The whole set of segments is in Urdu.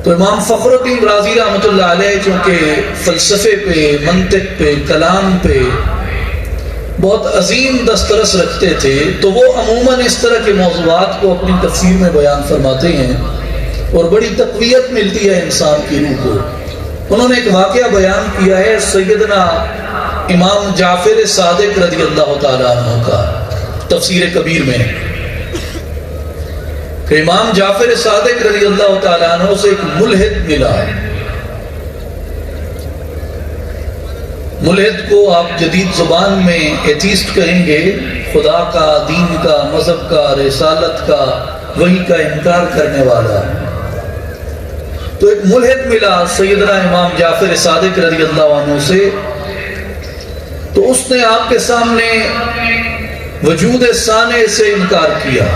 تو امام فخر الدین رازی رحمۃ اللہ علیہ چونکہ فلسفے پہ، منطق پہ، کلام پہ بہت عظیم دسترس رکھتے تھے، تو وہ عموماً اس طرح کے موضوعات کو اپنی تفسیر میں بیان فرماتے ہیں اور بڑی تقویت ملتی ہے انسان کی روح کو۔ انہوں نے ایک واقعہ بیان کیا ہے سیدنا امام جعفر صادق رضی اللہ تعالیٰ عنہ کا، تفسیر کبیر میں، کہ امام جعفر صادق رضی اللہ تعالیٰ عنہ سے ایک ملحد ملا۔ ملحد کو آپ جدید زبان میں ایتھیسٹ کہیں گے، خدا کا، دین کا، مذہب کا، رسالت کا، وحی کا انکار کرنے والا۔ تو ایک ملحد ملا سیدنا امام جعفر صادق رضی اللہ عنہ سے، تو اس نے آپ کے سامنے وجود ثانی سے انکار کیا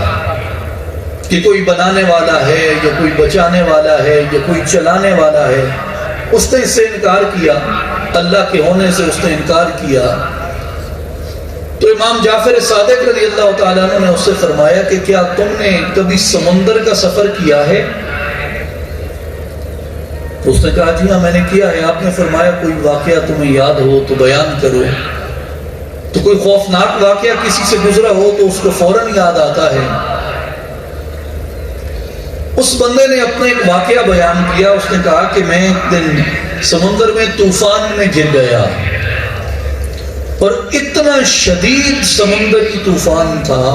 کہ کوئی بنانے والا ہے یا کوئی بچانے والا ہے یا کوئی چلانے والا ہے۔ اس نے اس سے انکار کیا، اللہ کے ہونے سے اس نے انکار کیا۔ تو امام جعفر صادق رضی اللہ تعالیٰ عنہ نے اس سے فرمایا کہ کیا تم نے کبھی سمندر کا سفر کیا ہے؟ تو اس نے کہا جی ہاں میں نے کیا ہے۔ آپ نے فرمایا کوئی واقعہ تمہیں یاد ہو تو بیان کرو۔ تو کوئی خوفناک واقعہ کسی سے گزرا ہو تو اس کو فوراً یاد آتا ہے۔ اس بندے نے اپنا ایک واقعہ بیان کیا۔ اس نے کہا کہ میں ایک دن سمندر میں طوفان میں گر گیا، اور اتنا شدید سمندری طوفان تھا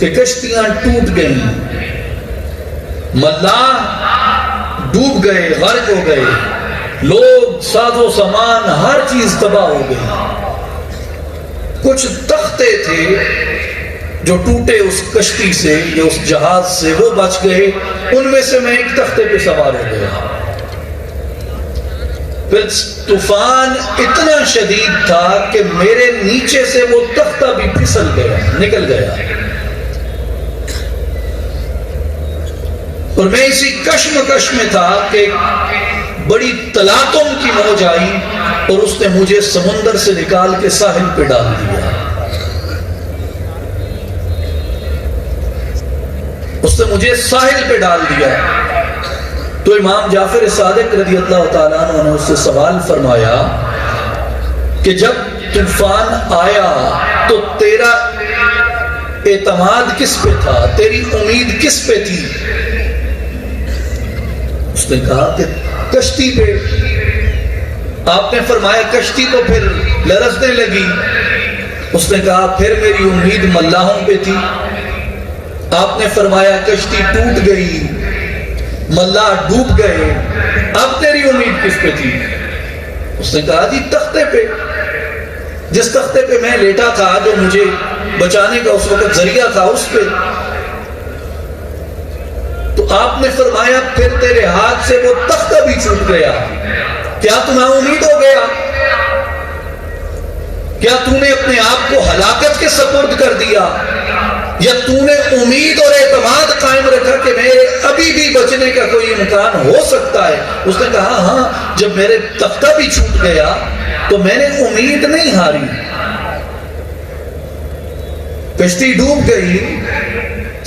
کہ کشتیاں ٹوٹ گئیں، ملاح ڈوب گئے، غرق ہو گئے، لوگ، ساز و سامان، ہر چیز تباہ ہو گئی۔ کچھ تختے تھے جو ٹوٹے اس کشتی سے یا اس جہاز سے، وہ بچ گئے۔ ان میں سے میں ایک تختے پہ سوار ہو گیا۔ پھر طوفان اتنا شدید تھا کہ میرے نیچے سے وہ تختہ بھی پھسل گیا، نکل گیا، اور میں اسی کشمکش میں تھا کہ بڑی تلاطم کی موج آئی اور اس نے مجھے سمندر سے نکال کے ساحل پہ ڈال دیا۔ اس نے مجھے ساحل پہ ڈال دیا۔ تو امام جعفر صادق رضی اللہ تعالیٰ عنہ نے اس سے سوال فرمایا کہ جب طوفان آیا تو تیرا اعتماد کس پہ تھا، تیری امید کس پہ تھی؟ اس نے کہا کہ کشتی پہ۔ آپ نے فرمایا کشتی تو پھر لرزنے لگی۔ اس نے کہا پھر میری امید ملاحوں پہ تھی۔ آپ نے فرمایا کشتی ٹوٹ گئی، ملاح ڈوب گئے، اب تیری امید کس پہ تھی؟ اس نے کہا جی تختے پہ، جس تختے پہ میں لیٹا تھا، جو مجھے بچانے کا اس وقت ذریعہ تھا، اس پہ۔ تو آپ نے فرمایا پھر تیرے ہاتھ سے وہ تختہ بھی چھوٹ گیا، کیا تمہیں امید ہو گیا؟ کیا تو نے اپنے آپ کو ہلاکت کے سپرد کر دیا، یا تو نے امید اور اعتماد قائم رکھا کہ میرے ابھی بھی بچنے کا کوئی امکان ہو سکتا ہے؟ اس نے کہا ہاں، جب میرے تختہ بھی چھوٹ گیا تو میں نے امید نہیں ہاری۔ کشتی ڈوب گئی،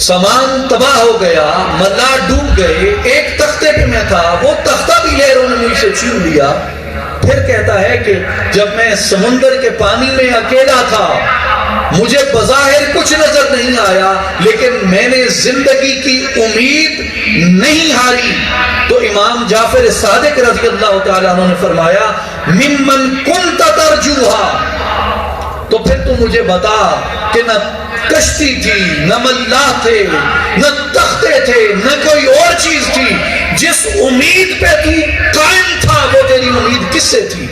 سامان تباہ ہو گیا، ملاح ڈوب گئے، ایک تختے پہ میں تھا، وہ تختہ بھی لہروں نے مجھ سے چھین لیا۔ پھر کہتا ہے کہ جب میں سمندر کے پانی میں اکیلا تھا، مجھے بظاہر کچھ نظر نہیں آیا، لیکن میں نے زندگی کی امید نہیں ہاری۔ تو امام جعفر صادق رضی اللہ تعالیٰ عنہ نے فرمایا ممن کنت ترجوہا، تو پھر تو مجھے بتا کہ نہ کشتی تھی، نہ ملاح تھے، نہ تختے تھے، نہ کوئی اور چیز تھی، جس امید پہ تو قائم تھا وہ تیری امید کس سے تھی؟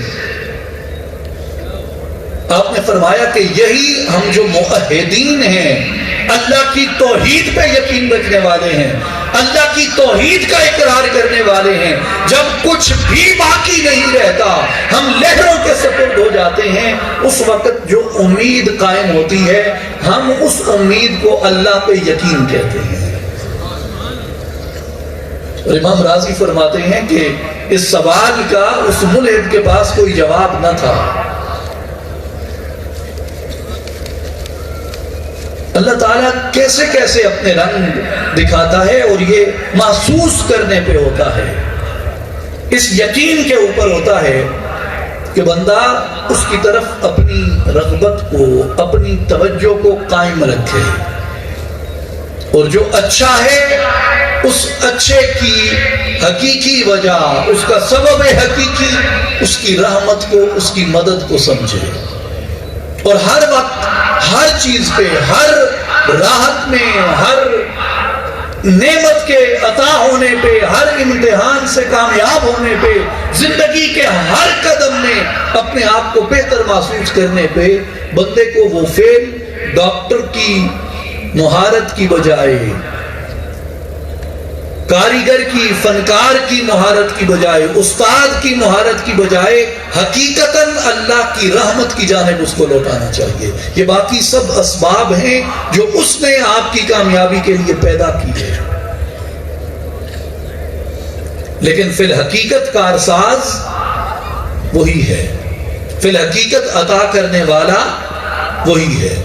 آپ نے فرمایا کہ یہی ہم جو موحدین ہیں، اللہ کی توحید پہ یقین رکھنے والے ہیں، اللہ کی توحید کا اقرار کرنے والے ہیں، جب کچھ بھی باقی نہیں رہتا، ہم لہروں کے سپرد ہو جاتے ہیں، اس وقت جو امید قائم ہوتی ہے، ہم اس امید کو اللہ پہ یقین کہتے ہیں۔ اور امام راضی فرماتے ہیں کہ اس سوال کا اس ملحد کے پاس کوئی جواب نہ تھا۔ اللہ تعالیٰ کیسے کیسے اپنے رنگ دکھاتا ہے، اور یہ محسوس کرنے پہ ہوتا ہے، اس یقین کے اوپر ہوتا ہے کہ بندہ اس کی طرف اپنی رغبت کو، اپنی توجہ کو قائم رکھے، اور جو اچھا ہے اس اچھے کی حقیقی وجہ، اس کا سبب حقیقی اس کی رحمت کو، اس کی مدد کو سمجھے، اور ہر وقت ہر چیز پہ، ہر راحت میں، ہر نعمت کے عطا ہونے پہ، ہر امتحان سے کامیاب ہونے پہ، زندگی کے ہر قدم میں اپنے آپ کو بہتر محسوس کرنے پہ بندے کو وہ فعل ڈاکٹر کی مہارت کی بجائے، کاریگر کی، فنکار کی مہارت کی بجائے، استاد کی مہارت کی بجائے حقیقتاً اللہ کی رحمت کی جانب اس کو لوٹانا چاہیے۔ یہ باقی سب اسباب ہیں جو اس نے آپ کی کامیابی کے لیے پیدا کی ہے، لیکن فی الحقیقت کارساز وہی ہے، فی الحقیقت عطا کرنے والا وہی ہے۔